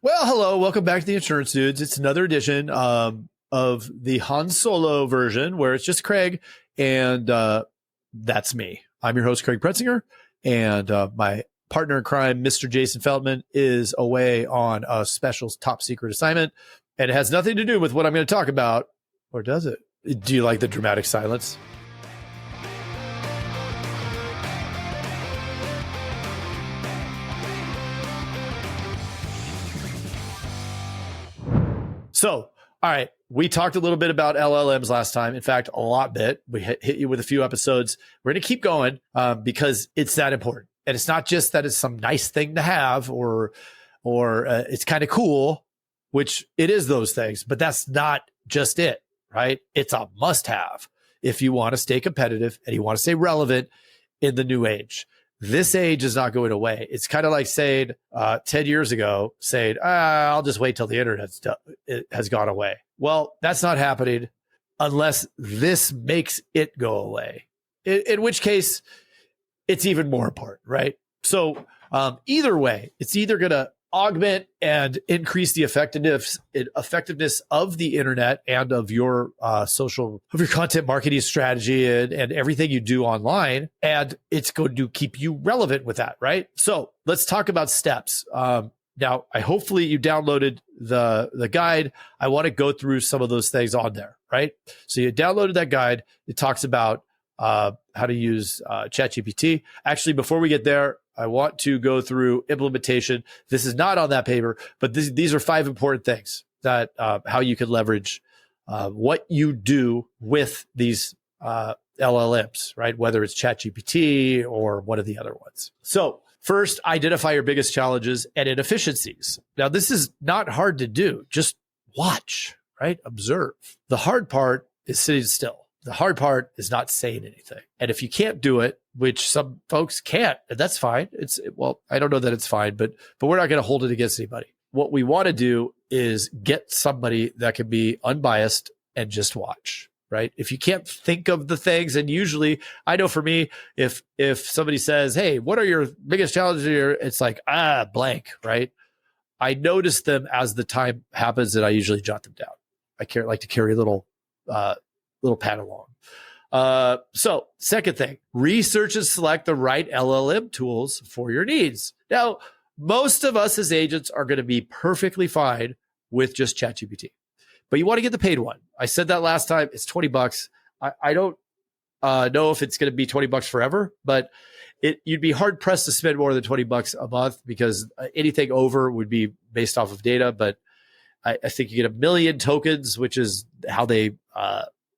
Well, hello. Welcome back to the Insurance Dudes. It's another edition of the Han Solo version where it's just Craig and that's me. I'm your host, Craig Pretzinger, and my partner in crime, Mr. Jason Feldman, is away on a special top secret assignment, and it has nothing to do with what I'm going to talk about, or does it? Do you like the dramatic silence? So, all right, we talked a little bit about LLMs last time. In fact, a lot bit. We hit you with a few episodes. We're going to keep going because it's that important. And it's not just that it's some nice thing to have or it's kind of cool, which it is those things, but that's not just it, right? It's a must have if you want to stay competitive and you want to stay relevant in the new age. This age is not going away. It's kind of like saying 10 years ago, saying, I'll just wait till the internet has gone away. Well, that's not happening unless this makes it go away, in which case it's even more important, right? So either way, it's either going to augment and increase the effectiveness of the internet and of your content marketing strategy and everything you do online. And it's going to keep you relevant with that, right? So let's talk about steps. Now, hopefully you downloaded the guide. I want to go through some of those things on there, right? So you downloaded that guide. It talks about how to use ChatGPT. Actually, before we get there, I want to go through implementation. This is not on that paper, but these are 5 important things that how you can leverage what you do with these LLMs, right? Whether it's ChatGPT or one of the other ones. So first, identify your biggest challenges and inefficiencies. Now, this is not hard to do. Just watch, right? Observe. The hard part is sitting still. The hard part is not saying anything. And if you can't do it, which some folks can't, and that's fine. I don't know that it's fine, but we're not going to hold it against anybody. What we want to do is get somebody that can be unbiased and just watch, right? If you can't think of the things, and usually I know for me, if somebody says, hey, what are your biggest challenges here? It's like, blank, right? I notice them as the time happens and I usually jot them down. I like to carry a little pad along. So second thing, research and select the right LLM tools for your needs. Now, most of us as agents are going to be perfectly fine with just ChatGPT, but you want to get the paid one. I said that last time. It's $20. I don't know if it's going to be $20 forever, but you'd be hard pressed to spend more than $20 a month because anything over would be based off of data. But I think you get 1 million tokens, which is how they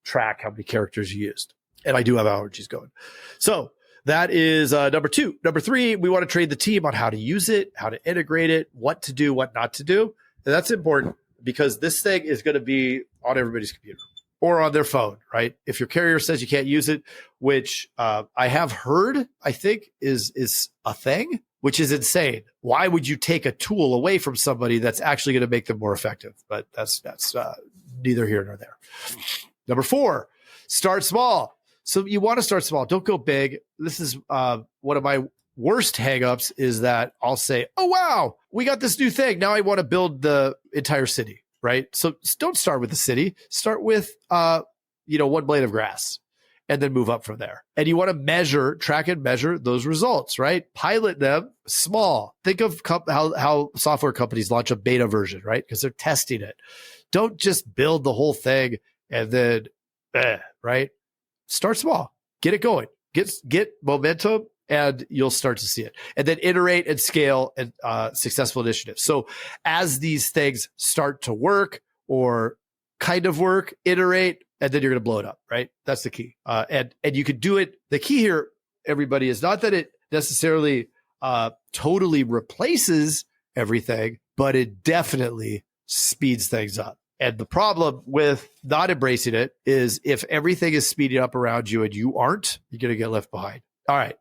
track how many characters you used. And I do have allergies going. So that is number 2. Number 3, we want to train the team on how to use it, how to integrate it, what to do, what not to do. And that's important because this thing is going to be on everybody's computer or on their phone, right? If your carrier says you can't use it, which I have heard, I think is a thing, which is insane. Why would you take a tool away from somebody that's actually going to make them more effective? But that's neither here nor there. Number 4, start small. So you want to start small. Don't go big. This is one of my worst hangups is that I'll say, oh, wow, we got this new thing. Now I want to build the entire city, right? So don't start with the city. Start with, 1 blade of grass and then move up from there. And you want to track and measure those results, right? Pilot them small. Think of how software companies launch a beta version, right? Because they're testing it. Don't just build the whole thing and then, right? Start small, get it going, get momentum, and you'll start to see it. And then iterate and scale and successful initiatives. So as these things start to work or kind of work, iterate, and then you're going to blow it up, right? That's the key. And you could do it. The key here, everybody, is not that it necessarily totally replaces everything, but it definitely speeds things up. And the problem with not embracing it is if everything is speeding up around you and you aren't, you're going to get left behind. All right.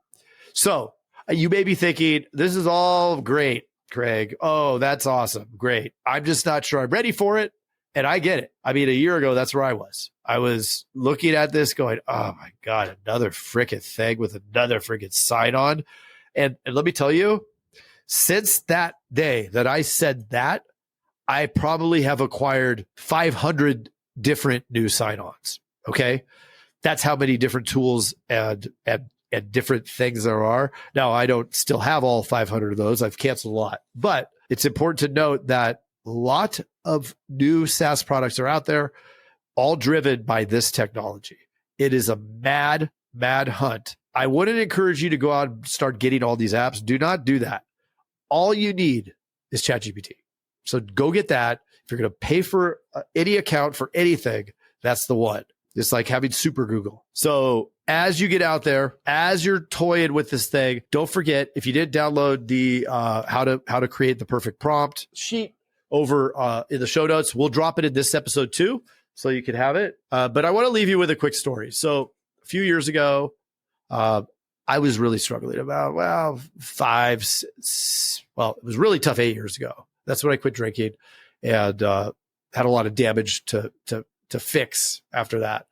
So you may be thinking, this is all great, Craig. Oh, that's awesome. Great. I'm just not sure I'm ready for it. And I get it. I mean, a year ago, that's where I was. I was looking at this going, oh my God, another freaking thing with another freaking sign on. And let me tell you, since that day that I said that, I probably have acquired 500 different new sign-ons. Okay. That's how many different tools and different things there are. Now, I don't still have all 500 of those. I've canceled a lot, but it's important to note that a lot of new SaaS products are out there, all driven by this technology. It is a mad hunt. I wouldn't encourage you to go out and start getting all these apps. Do not do that. All you need is ChatGPT. So go get that. If you're going to pay for any account for anything, that's the one. It's like having super Google. So as you get out there, as you're toying with this thing, don't forget, if you did download the how to create the perfect prompt sheet over in the show notes, we'll drop it in this episode too, so you can have it. But I want to leave you with a quick story. So a few years ago, I was really struggling about, it was really tough 8 years ago. That's when I quit drinking and had a lot of damage to fix after that.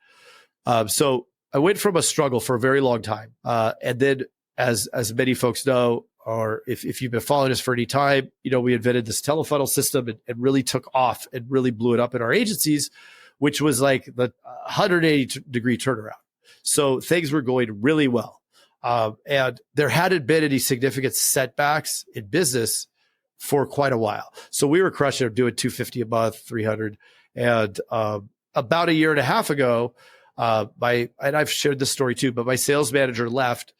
So I went from a struggle for a very long time. And then as many folks know, or if you've been following us for any time, we invented this telefunnel system and really took off and really blew it up in our agencies, which was like the 180-degree turnaround. So things were going really well. And there hadn't been any significant setbacks in business for quite a while. So we were crushing it, doing 250 a month, 300. And about a year and a half ago, and I've shared this story too, but my sales manager left,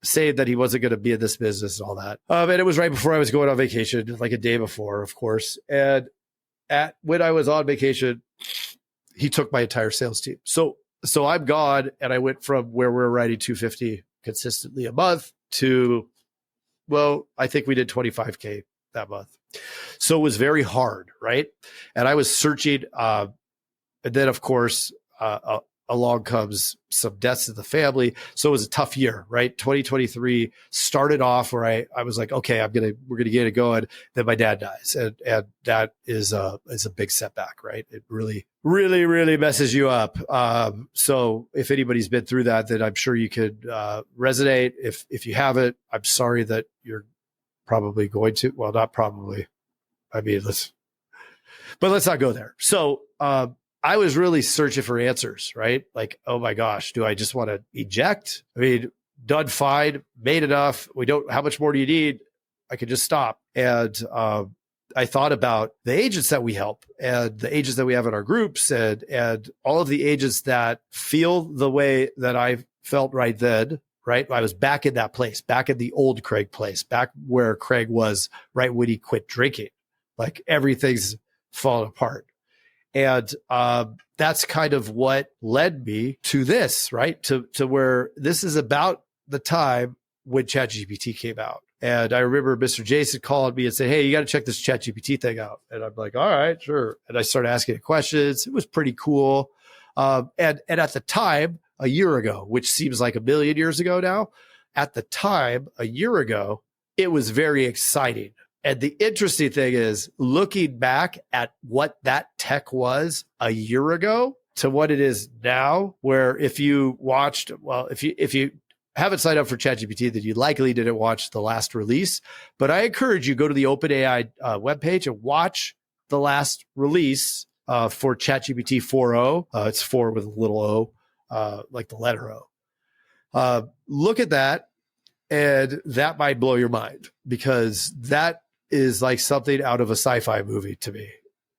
saying that he wasn't going to be in this business and all that. And it was right before I was going on vacation, like a day before, of course. And when I was on vacation, he took my entire sales team. So I'm gone, and I went from where we're writing 250 consistently a month to, I think we did 25K that month. So it was very hard, right? And I was searching, and then of course, along comes some deaths in the family. So it was a tough year, right? 2023 started off where I was like, okay, we're gonna get it going. Then my dad dies, and that is a big setback, right? It really, really, really messes you up. So if anybody's been through that, then I'm sure you could resonate. If you haven't, I'm sorry that you're probably going to. Well, not probably. I mean, let's not go there. So I was really searching for answers, right? Like, oh my gosh, do I just want to eject? I mean, done fine, made enough. How much more do you need? I could just stop. And I thought about the agents that we help and the agents that we have in our groups and all of the agents that feel the way that I felt right then, right? I was back in that place, back in the old Craig place, back where Craig was right when he quit drinking. Like everything's fallen apart. And that's kind of what led me to this, right? To where this is about the time when ChatGPT came out. And I remember Mr. Jason called me and said, hey, you got to check this ChatGPT thing out. And I'm like, all right, sure. And I started asking it questions. It was pretty cool. And at the time, a year ago, which seems like a million years ago now, at the time, a year ago, it was very exciting. And the interesting thing is looking back at what that tech was a year ago to what it is now, where if you haven't signed up for ChatGPT, then you likely didn't watch the last release. But I encourage you, go to the OpenAI webpage and watch the last release for ChatGPT 4.0. It's 4 with a little O, like the letter O. Look at that, and that might blow your mind, because that is like something out of a sci-fi movie to me.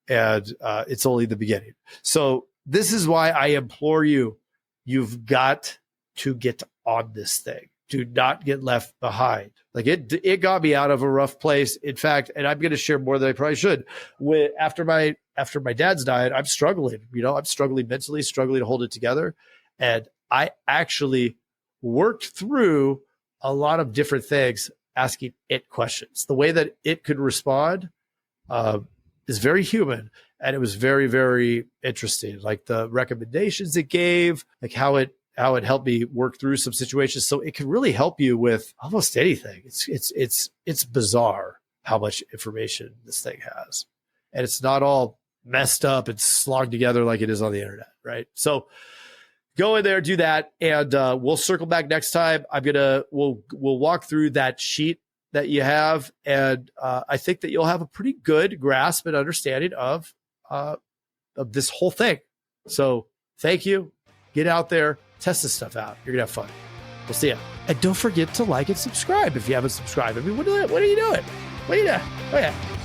And it's only the beginning. So this is why I implore you, you've got to get on this thing. Do not get left behind. Like it got me out of a rough place. In fact, and I'm going to share more than I probably should. After my dad's died, I'm struggling. I'm struggling mentally, struggling to hold it together. And I actually worked through a lot of different things, asking it questions. The way that it could respond is very human. And it was very, very interesting. Like the recommendations it gave, like how it helped me work through some situations. So it can really help you with almost anything. It's bizarre how much information this thing has. And it's not all messed up and slogged together like it is on the internet, right? So go in there, do that, and we'll circle back next time. We'll walk through that sheet that you have. And I think that you'll have a pretty good grasp and understanding of this whole thing. So thank you. Get out there, test this stuff out. You're going to have fun. We'll see you. And don't forget to like and subscribe if you haven't subscribed. I mean, what are you doing? What are you doing? Oh, yeah.